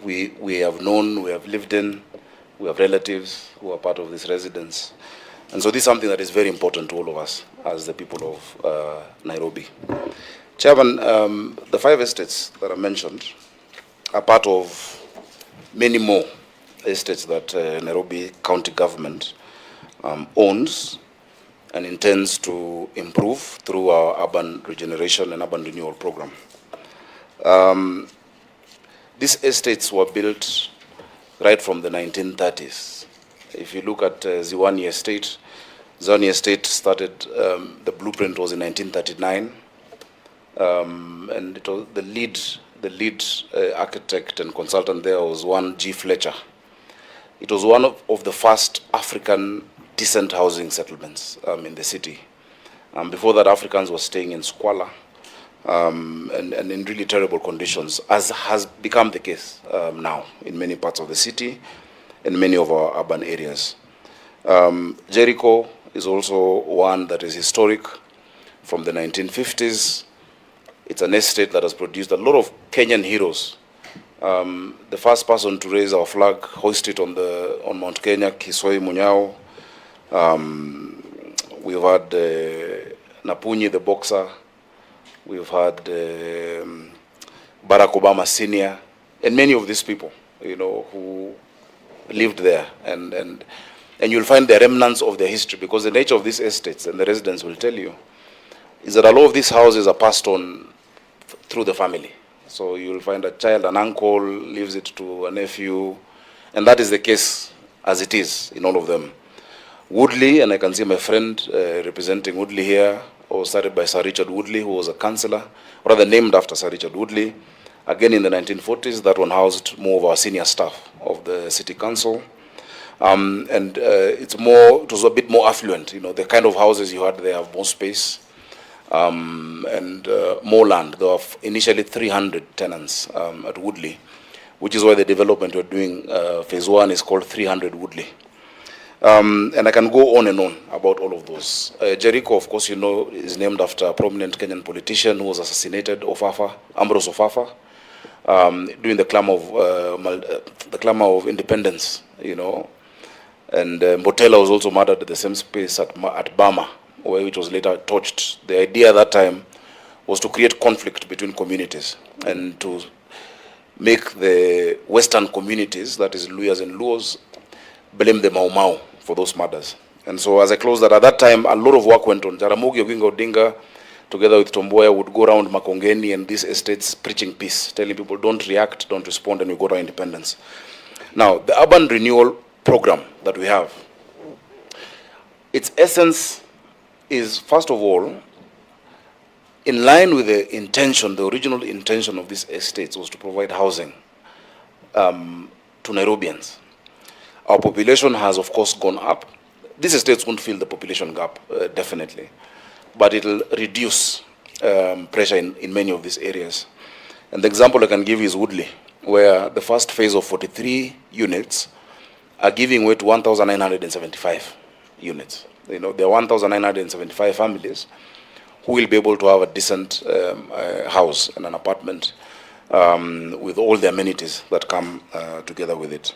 we have known, we have lived in, we have relatives who are part of this residence. And so this is something that is very important to all of us as the people of Nairobi. Chairman, the 5 estates that I mentioned are part of many more estates that Nairobi County government owns and intends to improve through our urban regeneration and urban renewal program. These estates were built right from the 1930s. If you look at Ziwani Estate, Ziwani Estate started, the blueprint was in 1939, and it was the lead architect and consultant there was one G. Fletcher. It was one of the first African decent housing settlements in the city. Before that, Africans were staying in squalor and in really terrible conditions, as has become the case now in many parts of the city and many of our urban areas. Jericho is also one that is historic from the 1950s. It's an estate that has produced a lot of Kenyan heroes. The first person to raise our flag, hoist it on Mount Kenya, Kisoi Munyao. We've had Napunyi, the boxer. We've had Barack Obama Sr. and many of these people, who lived there. And you'll find the remnants of their history, because the nature of these estates, and the residents will tell you, is that a lot of these houses are passed on through the family. So you'll find a child, an uncle, leaves it to a nephew, and that is the case as it is in all of them. Woodley, and I can see my friend representing Woodley here, was started by Sir Richard Woodley, who was a councillor, rather named after Sir Richard Woodley. Again in the 1940s, that one housed more of our senior staff of the city council. It was a bit more affluent. The kind of houses you had there have more space and more land. There were initially 300 tenants at Woodley, which is why the development we're doing, phase 1, is called 300 Woodley. And I can go on and on about all of those. Jericho, of course, is named after a prominent Kenyan politician who was assassinated, Ambrose Ofafa, during the clamor of independence, And Mbotela was also murdered at the same space at Bama, which was later torched. The idea at that time was to create conflict between communities and to make the Western communities, that is Luyas and Luos, blame the Mau Mau for those murders. And so as I close that, at that time, a lot of work went on. Jaramogi Oginga Odinga, together with Tomboya, would go around Makongeni and these estates preaching peace, telling people don't react, don't respond, and we go to our independence. Now, the urban renewal program that we have, its essence is, first of all, in line with the intention, the original intention of these estates was to provide housing to Nairobians. Our population has, of course, gone up. These estates won't fill the population gap, definitely, but it'll reduce pressure in many of these areas. And the example I can give is Woodley, where the first phase of 43 units are giving way to 1,975 units. There are 1,975 families who will be able to have a decent house and an apartment with all the amenities that come together with it.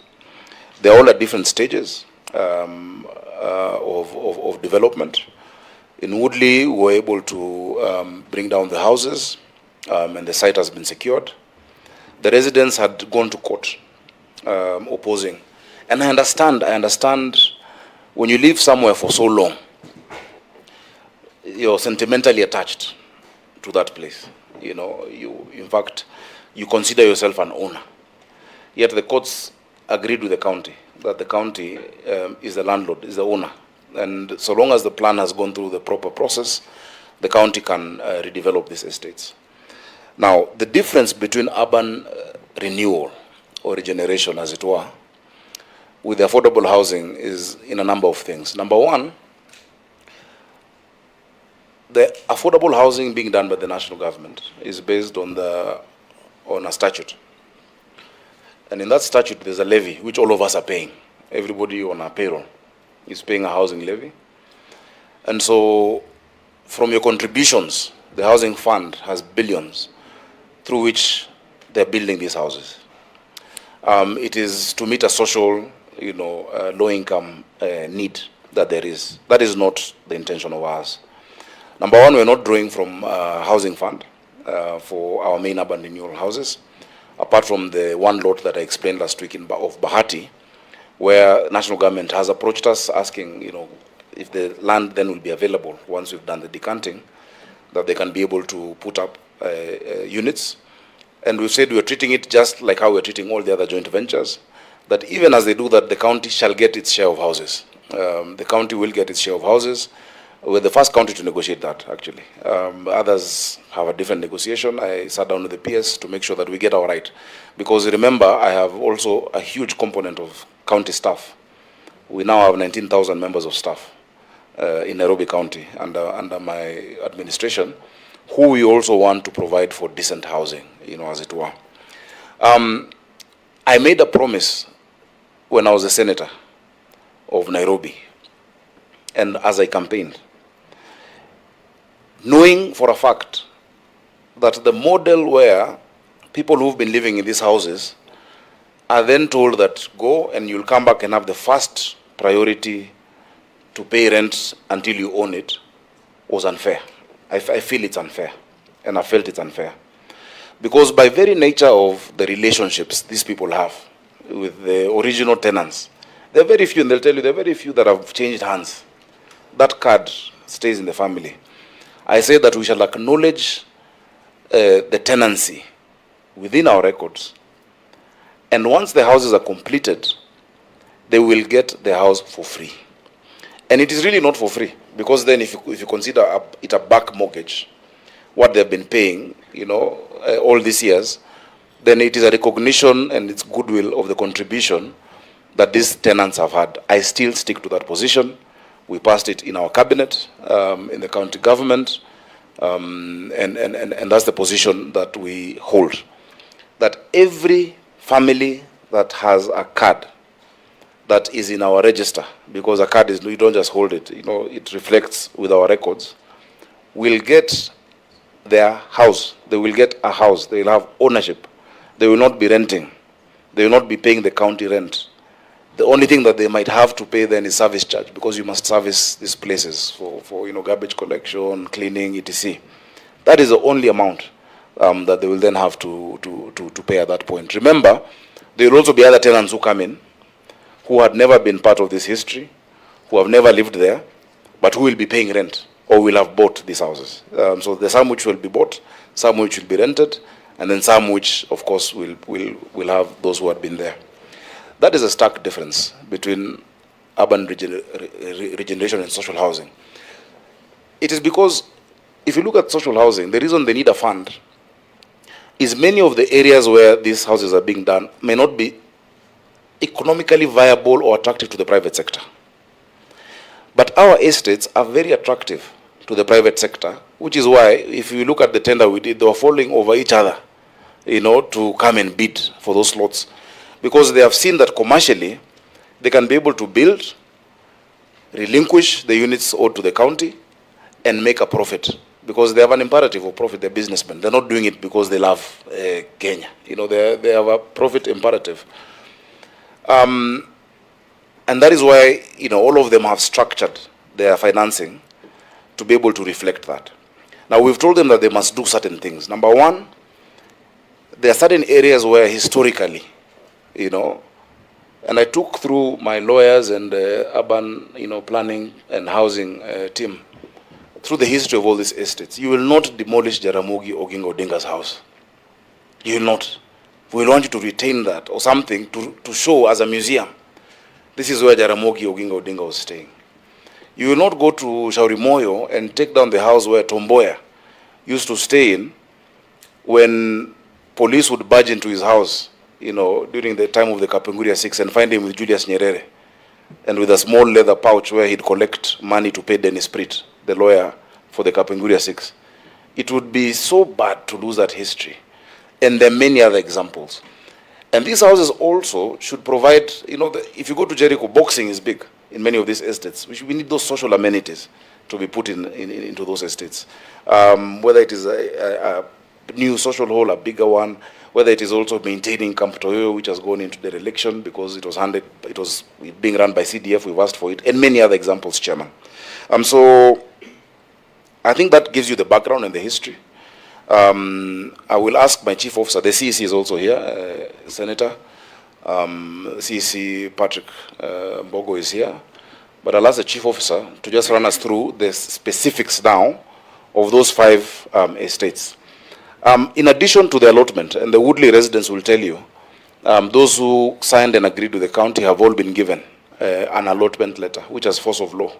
They're all at different stages of development. In Woodley, we were able to bring down the houses, and the site has been secured. The residents had gone to court opposing. And I understand when you live somewhere for so long, you're sentimentally attached to that place. In fact, you consider yourself an owner. Yet the courts agreed with the county that the county is the landlord, is the owner. And so long as the plan has gone through the proper process, the county can redevelop these estates. Now, the difference between urban renewal or regeneration, as it were, with affordable housing is in a number of things. Number one, the affordable housing being done by the national government is based on a statute. And in that statute, there's a levy, which all of us are paying. Everybody on our payroll is paying a housing levy. And so from your contributions, the housing fund has billions through which they're building these houses. It is to meet a social, low-income need that there is. That is not the intention of ours. Number one, we're not drawing from housing fund for our main urban renewal houses, apart from the one lot that I explained last week of Bahati, where national government has approached us asking, if the land then will be available once we've done the decanting, that they can be able to put up units. And we've said we're treating it just like how we're treating all the other joint ventures, that even as they do that, the county shall get its share of houses. The county will get its share of houses. We're the first county to negotiate that, actually. Others have a different negotiation. I sat down with the PS to make sure that we get our right. Because remember, I have also a huge component of county staff. We now have 19,000 members of staff in Nairobi County under my administration, who we also want to provide for decent housing, as it were. I made a promise when I was a senator of Nairobi, and as I campaigned, knowing for a fact that the model where people who've been living in these houses are then told that go and you'll come back and have the first priority to pay rent until you own it was unfair. I feel it's unfair, and I felt it's unfair. Because by very nature of the relationships these people have with the original tenants, there are very few, and they'll tell you there are very few that have changed hands. That card stays in the family. I say that we shall acknowledge the tenancy within our records, and once the houses are completed, they will get the house for free. And it is really not for free, because then if you consider it a back mortgage, what they've been paying, all these years, then it is a recognition and it's goodwill of the contribution that these tenants have had. I still stick to that position. We passed it in our cabinet, in the county government, and that's the position that we hold. That every family that has a card that is in our register, because a card is, you don't just hold it, it reflects with our records, will get their house. They will get a house. They will have ownership. They will not be renting. They will not be paying the county rent. The only thing that they might have to pay then is service charge, because you must service these places for garbage collection, cleaning, etc. That is the only amount that they will then have to pay at that point. Remember, there will also be other tenants who come in who had never been part of this history, who have never lived there, but who will be paying rent or will have bought these houses. So there's some which will be bought, some which will be rented, and then some which, of course, will have those who had been there. That is a stark difference between urban regeneration and social housing. It is because if you look at social housing, the reason they need a fund is many of the areas where these houses are being done may not be economically viable or attractive to the private sector. But our estates are very attractive to the private sector, which is why, if you look at the tender we did, they were falling over each other, to come and bid for those slots. Because they have seen that commercially, they can be able to build, relinquish the units owed to the county, and make a profit. Because they have an imperative of profit, they're businessmen. They're not doing it because they love Kenya. They have a profit imperative. And that is why, all of them have structured their financing to be able to reflect that. Now, we've told them that they must do certain things. Number one, there are certain areas where historically, and I took through my lawyers and urban, planning and housing team through the history of all these estates. You will not demolish Jaramogi Oginga Odinga's house. You will not. We want you to retain that or something to show as a museum. This is where Jaramogi Oginga Odinga was staying. You will not go to Shauri Moyo and take down the house where Tomboya used to stay in when police would barge into his house, during the time of the Kapenguria 6 and find him with Julius Nyerere and with a small leather pouch where he'd collect money to pay Dennis Pritt, the lawyer for the Kapenguria 6. It would be so bad to lose that history. And there are many other examples. And these houses also should provide, if you go to Jericho, boxing is big in many of these estates. We need those social amenities to be put into those estates. Whether it is a new social hall, a bigger one, whether it is also maintaining Camp Toyo, which has gone into dereliction because it was being run by CDF, we've asked for it, and many other examples, Chairman. So I think that gives you the background and the history. I will ask my chief officer, the CEC is also here, Senator. CEC Patrick Mbogo is here. But I'll ask the chief officer to just run us through the specifics now of those 5 estates. In addition to the allotment, and the Woodley residents will tell you, those who signed and agreed with the county have all been given an allotment letter, which has force of law.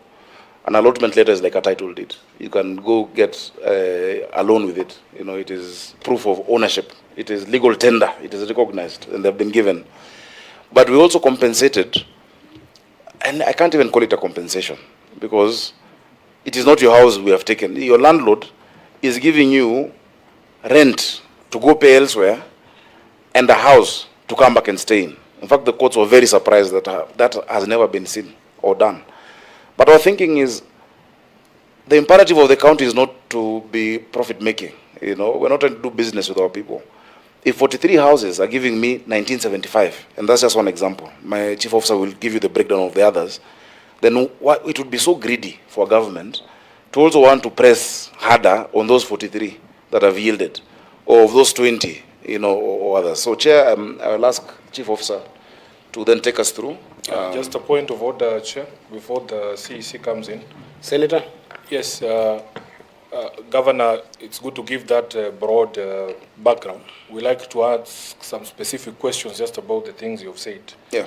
An allotment letter is like a title deed. You can go get a loan with it. You know, it is proof of ownership. It is legal tender. It is recognized, and they've been given. But we also compensated, and I can't even call it a compensation, because it is not your house we have taken. Your landlord is giving you rent to go pay elsewhere, and a house to come back and stay in. In fact, the courts were very surprised that that has never been seen or done. But our thinking is, the imperative of the county is not to be profit-making. You know, we're not trying to do business with our people. If 43 houses are giving me 1975, and that's just one example, my chief officer will give you the breakdown of the others, then it would be so greedy for government to also want to press harder on those 43 that have yielded, or of those 20, you know, or others. So, Chair, I will ask Chief Officer to then take us through. Just a point of order, Chair, before the CEC comes in. Senator? Yes, Governor, it's good to give that broad background. We like to ask some specific questions just about the things you've said. Yeah.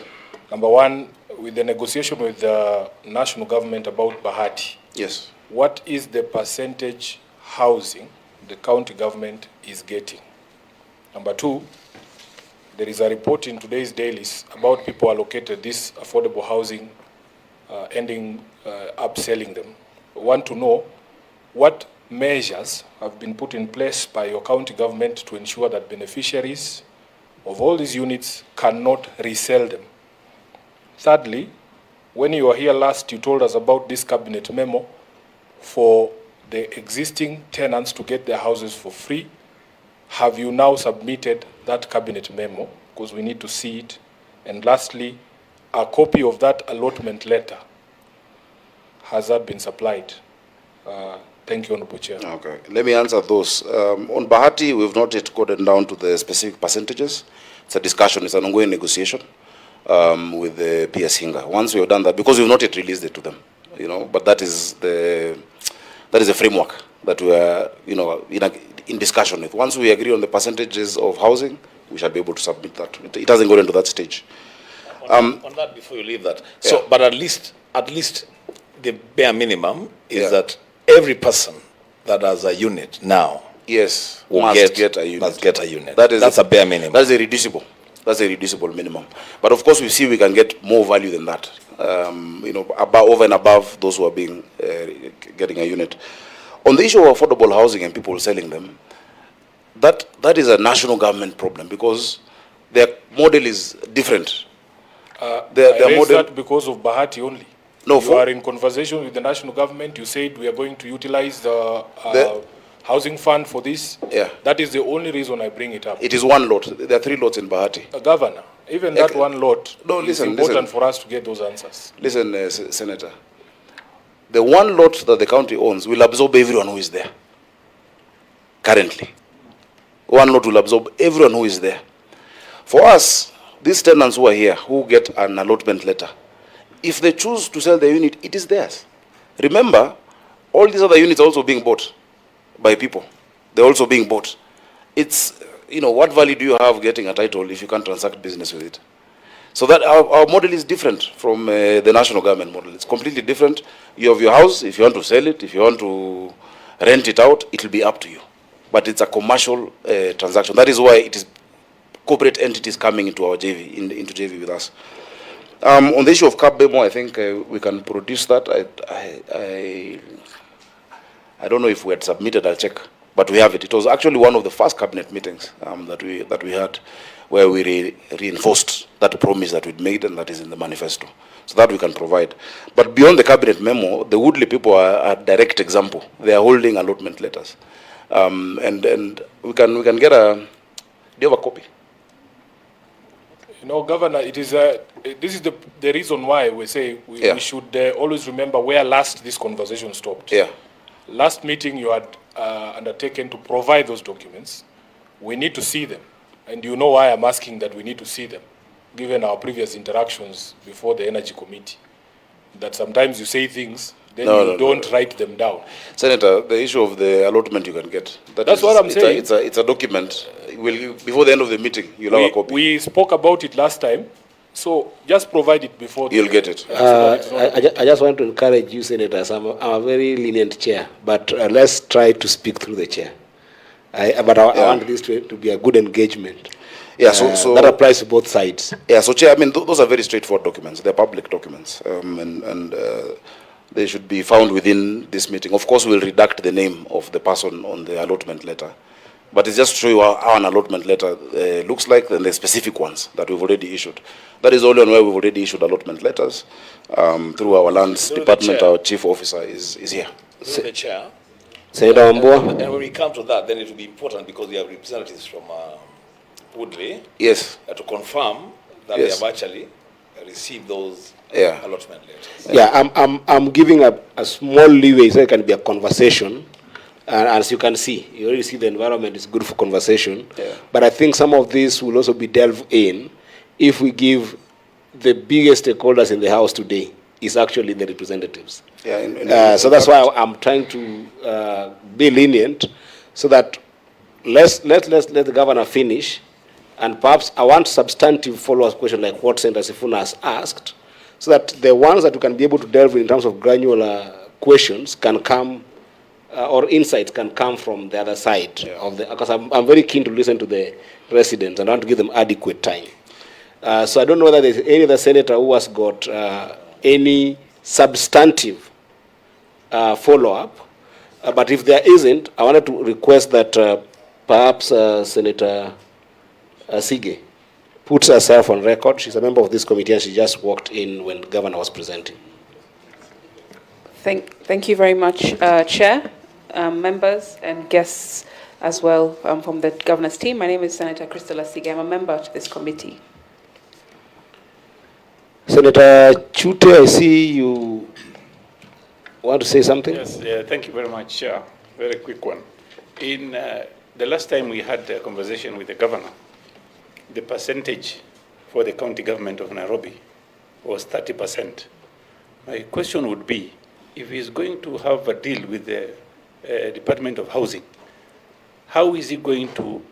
Number one, with the negotiation with the national government about Bahati. Yes. What is the percentage housing the county government is getting? Number two, there is a report in today's dailies about people allocated this affordable housing, ending up selling them. We want to know what measures have been put in place by your county government to ensure that beneficiaries of all these units cannot resell them. Thirdly, when you were here last, you told us about this cabinet memo for the existing tenants to get their houses for free. Have you now submitted that cabinet memo? Because we need to see it. And lastly, a copy of that allotment letter, has that been supplied? Thank you, Honorable Chair. Okay, let me answer those. On Bahati, we've not yet gotten down to the specific percentages. It's a discussion, it's an ongoing negotiation with the PS Hinga. Once we have done that, because we've not yet released it to them, you know, but that is the framework that we are, you know, in discussion with. Once we agree on the percentages of housing, we shall be able to submit that. It hasn't gone into that stage. On that, before you leave that, so, but at least the bare minimum is that every person that has a unit now, yes, must get a unit. Must get a unit. That's a bare minimum. That's a reducible. That's a reducible minimum. But of course, we see we can get more value than that. You know, over and above those who are being getting a unit. On the issue of affordable housing and people selling them, that is a national government problem, because their model is different. Their model, that because of Bahati only. No, you are in conversation with the national government. You said we are going to utilize the housing fund for this. Yeah. That is the only reason I bring it up. It is one lot. There are 3 lots in Bahati. Governor, even that one lot, it's important for us to get those answers. Listen, Senator. The one lot that the county owns will absorb everyone who is there. Currently. One lot will absorb everyone who is there. For us, these tenants who are here, who get an allotment letter, if they choose to sell their unit, it is theirs. Remember, all these other units are also being bought by people. They're also being bought. It's, you know, what value do you have getting a title if you can't transact business with it? So that our model is different from the national government model. It's completely different. You have your house. If you want to sell it, if you want to rent it out, it will be up to you. But it's a commercial transaction. That is why it is corporate entities coming into our JV, into JV with us. On the issue of CAB memo, I think we can produce that. I don't know if we had submitted. I'll check, but we have it. It was actually one of the first cabinet meetings that we had, where we reinforced that promise that we'd made and that is in the manifesto. So that we can provide. But beyond the cabinet memo, the Woodley people are a direct example. They are holding allotment letters, and we can get a Do you have a copy? You know, Governor, it is this is the reason why we say we should always remember where last this conversation stopped. Yeah. Last meeting you had undertaken to provide those documents. We need to see them. And you know why I'm asking that we need to see them, given our previous interactions before the Energy Committee. That sometimes you say things, then you don't write them down. Senator, the issue of the allotment you can get. That's what I'm saying. It's a document. Before the end of the meeting, you'll have a copy. We spoke about it last time, so just provide it before. You'll get it. I just want to encourage you, Senators. I'm a very lenient chair, but let's try to speak through the chair. I want this to be a good engagement. Yeah, so that applies to both sides. Yeah, so Chair, I mean, those are very straightforward documents. They're public documents, and they should be found within this meeting. Of course, we'll redact the name of the person on the allotment letter, but it's just to show you how an allotment letter looks like, and the specific ones that we've already issued. That is only on where we've already issued allotment letters through our lands department. Our chief officer is here. Through the chair. Senator Wambua. And when we come to that, then it will be important because we have representatives from Woodley. Yes. To confirm that they have actually received those allotment letters. Yeah, I'm giving a small leeway so it can be a conversation. And as you can see, you already see the environment is good for conversation. Yeah. But I think some of this will also be delved in if we give the biggest stakeholders in the House today is actually the representatives. Yeah, so that's why I'm trying to be lenient, so that let the governor finish, and perhaps I want substantive follow-up question like what Senator Sifuna has asked, so that the ones that we can be able to delve in terms of granular questions can come, or insights can come from the other side of the. Because I'm very keen to listen to the residents and I want to give them adequate time. So I don't know whether there's any other senator who has got any substantive follow-up, but if there isn't, I wanted to request that perhaps Senator Sige puts herself on record. She's a member of this committee and she just walked in when the governor was presenting. Thank you very much, Chair, members and guests as well from the governor's team. My name is Senator Christopher Sige. I'm a member to this committee. Senator Chute, I see you want to say something? Yes, thank you very much, Chair. Very quick one. In the last time we had a conversation with the governor, the percentage for the county government of Nairobi was 30%. My question would be, if he's going to have a deal with the Department of Housing, how is he going to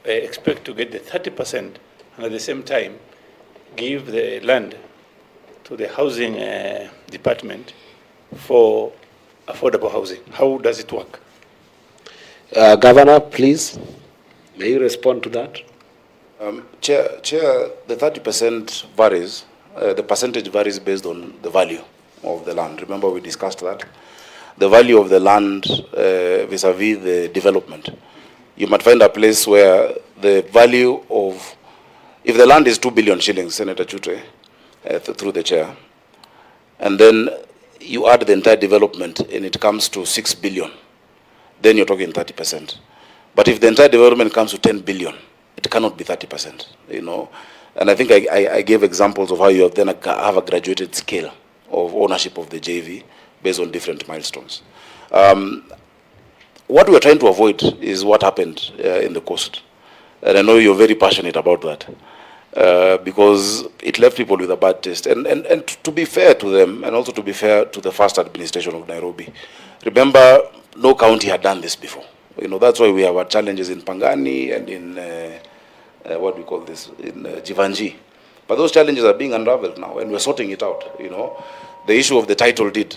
expect to get the 30% and at the same time give the land to the housing department for affordable housing? How does it work? Governor, please, may you respond to that? Chair, the 30% varies. The percentage varies based on the value of the land. Remember, we discussed that. The value of the land vis-a-vis the development. You might find a place where the value of, if the land is 2 billion shillings, Senator Chute, through the chair, and then you add the entire development and it comes to 6 billion, then you're talking 30%. But if the entire development comes to 10 billion, it cannot be 30%, you know. And I think I gave examples of how you then have a graduated scale of ownership of the JV based on different milestones. What we're trying to avoid is what happened in the coast. And I know you're very passionate about that because it left people with a bad taste. And to be fair to them, and also to be fair to the first administration of Nairobi, remember, no county had done this before. You know, that's why we have our challenges in Pangani and in, what do we call this, in Jivanji. But those challenges are being unraveled now, and we're sorting it out, you know. The issue of the title deed